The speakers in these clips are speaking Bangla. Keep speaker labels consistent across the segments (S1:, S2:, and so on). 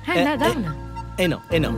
S1: হ্যাঁ, না দাও না।
S2: এই নাও, এই নাও।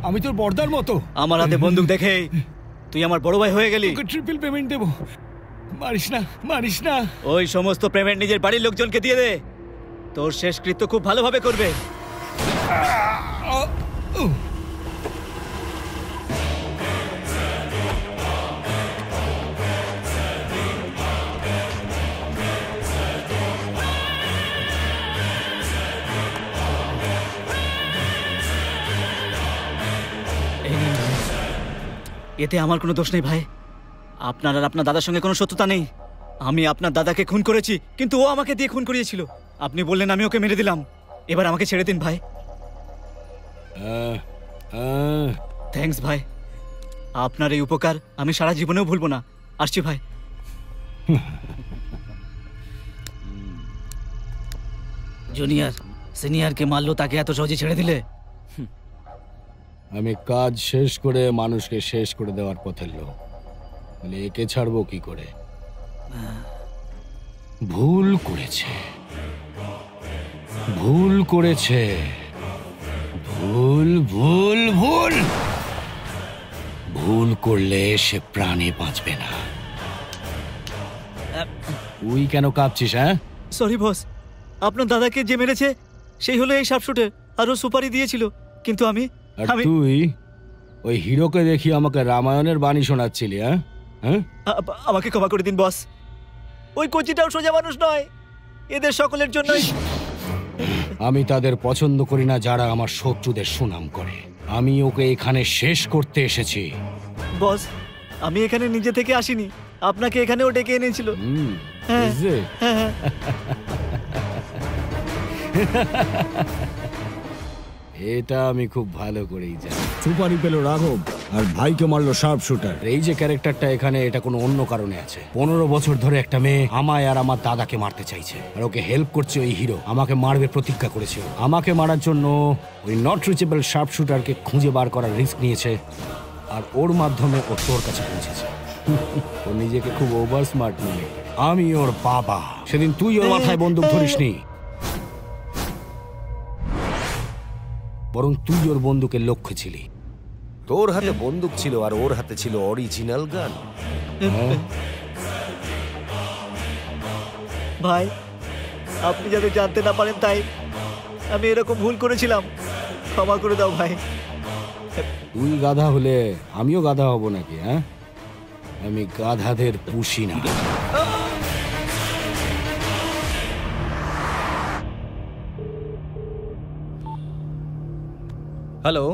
S3: আমি তোর বর্দার মতো।
S2: আমার হাতে বন্দুক দেখে তুই আমার বড় ভাই হয়ে গেলি।
S3: ট্রিপল পেমেন্ট দেবো। মারিস না, মারিস না।
S2: ওই সমস্ত পেমেন্ট নিজের বাড়ির লোকজনকে দিয়ে দে। তোর শেষকৃত্য খুব ভালোভাবে করবে। এতে আমার কোনো দোষ নেই ভাই। আপনার আর আপনার দাদার সঙ্গে কোনো শত্রুতা নেই। আমি আপনার দাদাকে খুন করেছি, কিন্তু ও আমাকে দিয়ে খুন করিয়েছিল। আপনি বললেন, আমি ওকে মেরে দিলাম। এবার আমাকে ছেড়ে দিন ভাই। থ্যাঙ্কস ভাই, আপনার এই উপকার আমি সারা জীবনেও ভুলবো না। আসছি ভাই। জুনিয়র সিনিয়রকে মারলো, তাকে এত সহজে ছেড়ে দিলে?
S3: আমি কাজ শেষ করে মানুষকে শেষ করে দেওয়ার পথের লোক, বলে একে ছাড়বো কি করে? ভুল করেছে, ভুল করেছে, ভুল ভুল ভুল ভুল করলে সে প্রাণে বাঁচবে না। তুই কেন কাঁপছিস? হ্যাঁ,
S2: সরি বস, আপনার দাদাকে যে মেরেছে সেই হলো এই শার্পশুটার, আরো সুপারি দিয়েছিল। কিন্তু আমি
S3: তুই ওই হিরোকে দেখি আমাকে রামায়ণের বাণী শোনাচ্ছিলি? হ্যাঁ,
S2: আমাকে ক্ষমা করে দিন বস। ওই কোচিটাও সোজা মানুষ নয়, এদের সকলের জন্যই।
S3: আমি তাদের পছন্দ করি না যারা আমার শত্রুদের সুনাম করে। আমি ওকে এখানে শেষ করতে এসেছি।
S2: বস, আমি এখানে নিজে থেকে আসিনি, আপনাকে এখানেও ডেকে এনেছিল।
S3: এটা আমি খুব ভালো করেই জানি।
S4: সুপারি পেল রাঘব আর ভাইকে মারলো শার্পশুটার।
S3: এই যে ক্যারেক্টারটা এখানে, এটা কোনো অন্য কারণে আছে। 15 বছর ধরে একটা মেয়ে আমায় আর আমার দাদাকে মারতে চাইছে, আর ওকে হেল্প করছে ওই হিরো। আমাকে মারবে প্রতিজ্ঞা করেছে। আমাকে মারার জন্য ওই নট রিচেবল শার্পশুটারকে খুঁজে বার করার রিস্ক নিয়েছে, আর ওর মাধ্যমে ও তোর কাছে পৌঁছেছে। ও নিজেকে খুব ওভার স্মার্ট মনে। আমি ওর বাবা। সেদিন তুই ওর মাথায় বন্দুক ধরিসনি, বরং তুই ওর বন্দুকের লক্ষ্য ছিলি।
S5: তোর হাতে বন্দুক ছিল আর ওর হাতে ছিল অরিজিনাল গান।
S2: ভাই, আপনি যাতে জানতে না পারেন তাই আমি এরকম ভুল করেছিলাম। ক্ষমা করে দাও ভাই।
S3: তুই গাধা হলে আমিও গাধা হব নাকি? হ্যাঁ, আমি গাধাদের পুষি না।
S6: হ্যালো,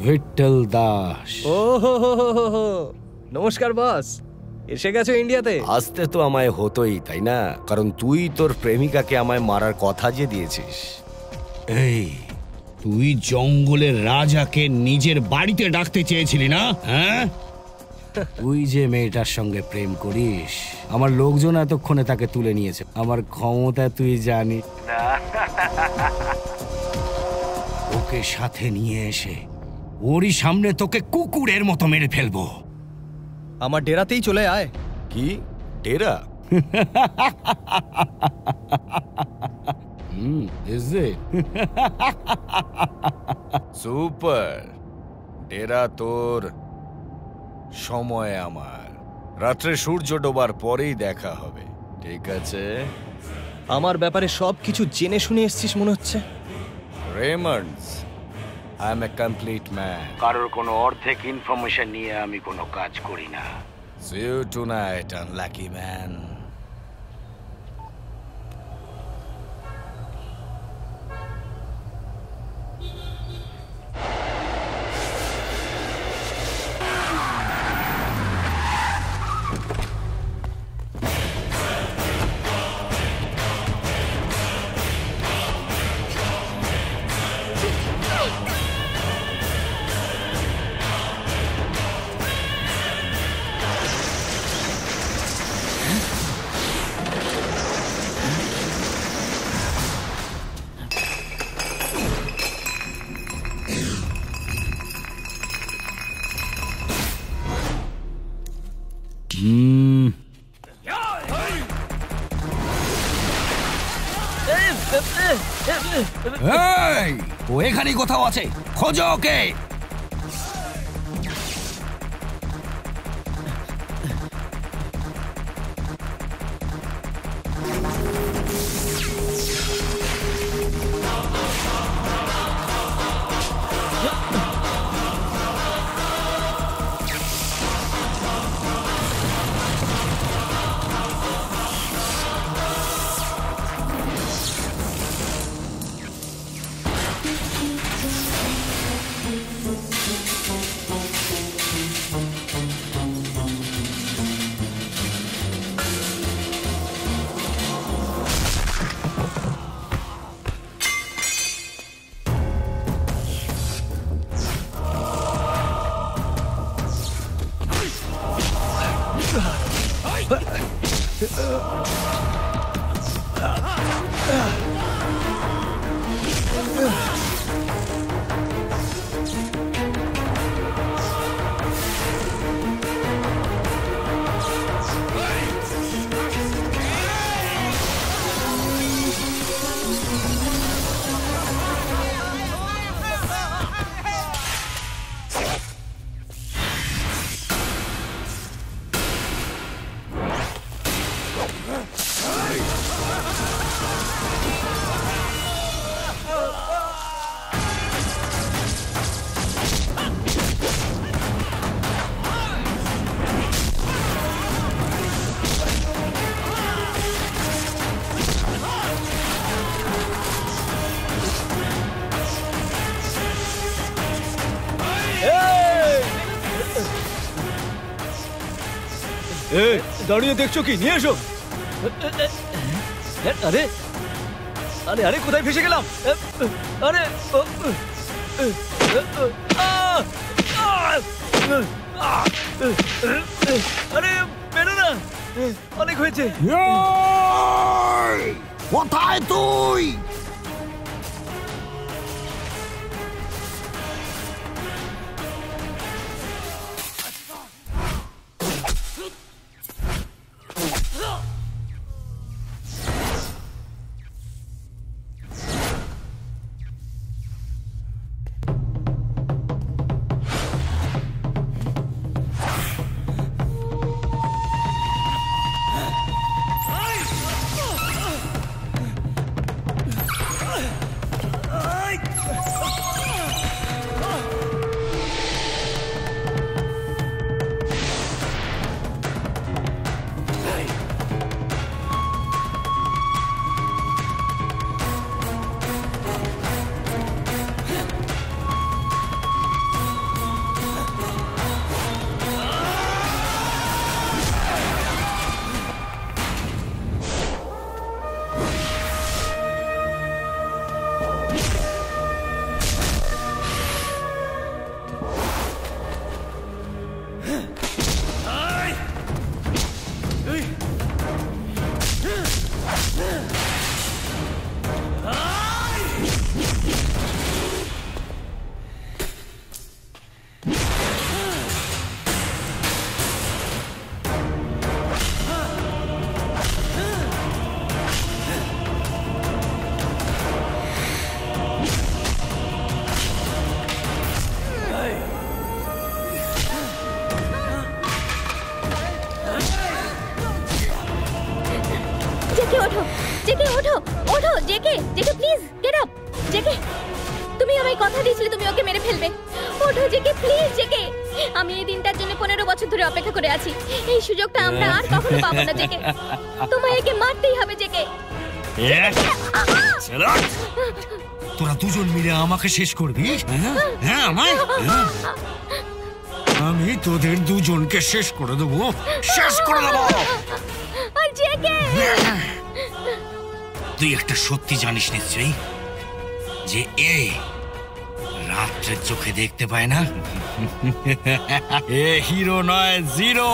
S3: ভিট্টল দাস।
S6: ও হো, নমস্কার বস। এসে গেছো ইন্ডিয়াতে?
S5: আসতে তো আমায় হতোই, তাই না? কারণ তুই তোর প্রেমিকাকে আমায় মারার কথা যে দিয়েছিস।
S3: এই, তুই জঙ্গলের রাজাকে নিজের বাড়িতে ডাকতে চেয়েছিলি না? হ্যাঁ, তুই যে মেয়েটার সঙ্গে প্রেম করিস, আমার লোকজন এতক্ষণে তাকে তুলে নিয়েছে। আমার ক্ষমতা তুই জানিস না। ওকে সাথে নিয়ে এসে ওরই সামনে তোকে কুকুরের মতো মেরে ফেলবো।
S6: আমার ডেরাতেই চলে আয়।
S5: কি ডেরা? সুপার ডেরা তোর, সময় আমার। রাত্রে সূর্য ডোবার পরেই দেখা হবে, ঠিক আছে?
S6: আমার ব্যাপারে সব কিছু জেনে শুনে এসছিস মনে হচ্ছে।
S5: Raymonds, I M A complete man.
S3: কারোর কোনো অর্ধেক ইনফরমেশন নিয়ে আমি কোনো কাজ করি না।
S5: See you tonight, unlucky man.
S3: এই, ও এখানেই কোথাও আছে, খোঁজো ওকে।
S2: দাঁড়িয়ে দেখছো কি? নিয়ে এসো। আরে আরে আরে কোথায় ফেসে গেলাম? আরে আরে বেরো না, অনেক হয়েছে।
S3: কোথায় তুই? তোরা দুজন মিলে আমাকে শেষ করবি? হ্যাঁ, আমি তোদের দুজনকে শেষ করে দেবো, শেষ করে দেবো। তুই একটা সত্যি জানিস নিশ্চয়ই, যে এ রাত্রের চোখে দেখতে পায় না। এ হিরো নয়, জিরো।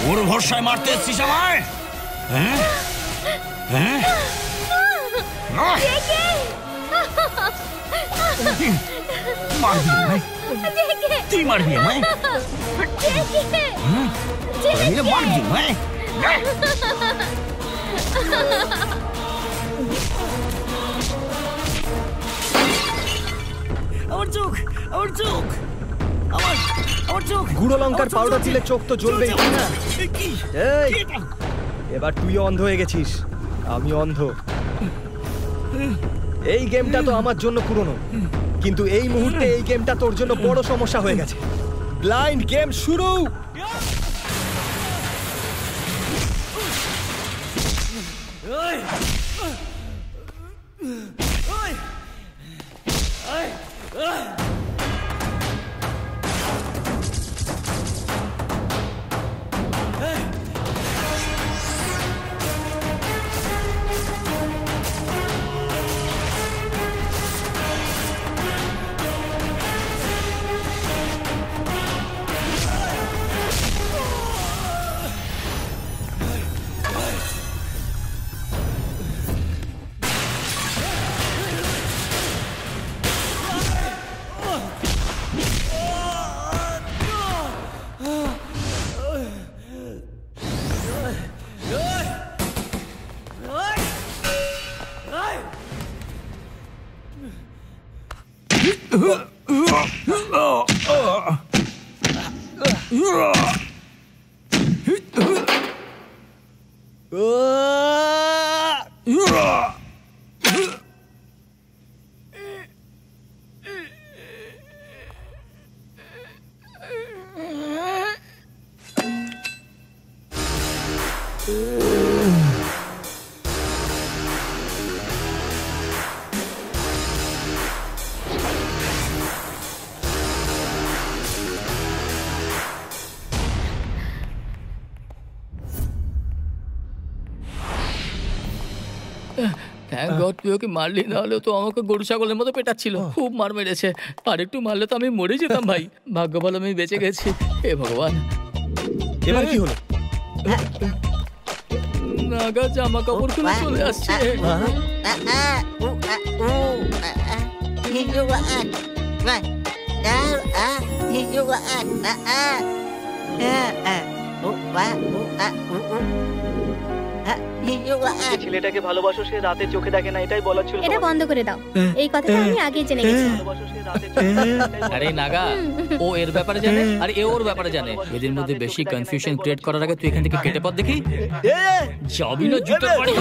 S3: ওর ভরসায় মারতে এসছিস আমায়? হ্যাঁ হ্যাঁ মারবি আমায়? তুই মারবি আমায়? তোরা মিলে মারবি আমায়? আমার চোখ, আমার চোখ, আমার চোখ।
S6: গুঁড়ো লঙ্কার পাউডার দিলে চোখ তো জ্বলবেই, তাই না? এই, এবার তুইও অন্ধ হয়ে গেছিস। আমি অন্ধ। এই গেমটা তো আমার জন্য পুরনো, কিন্তু এই মুহূর্তে এই গেমটা তোর জন্য বড় সমস্যা হয়ে গেছে। ব্লাইন্ড গেম শুরু।
S1: থ্যাংক গড তুই ওকে মারলি, না হলে তো আমাকে গরু ছাগলের মতো পেটাচ্ছিল। খুব মার মেরেছে, আর একটু মারলে তো আমি মরে যেতাম ভাই। ভাগ্য ভালো আমি বেঁচে গেছি, হে ভগবান।
S6: এবার কি হলো?
S1: নাগা জামা কাপড় খুলে চলে আসছে।
S2: ছেলেটাকে ভালোবাসো, সে রাতে চোখে দেখে না, এটাই বলার ছিল।
S7: এটা বন্ধ করে দাও, এই কথাটা আমি আগে জেনে গেছি।
S1: আরে নাগা, ও এর ব্যাপারে জানে আর এ ওর ব্যাপারে জানে। এদের মধ্যে বেশি কনফিউশন ক্রিয়েট করার আগে তুই এখান থেকে কেটে পড় দেখি। যাবি না জুতো পাড়ি।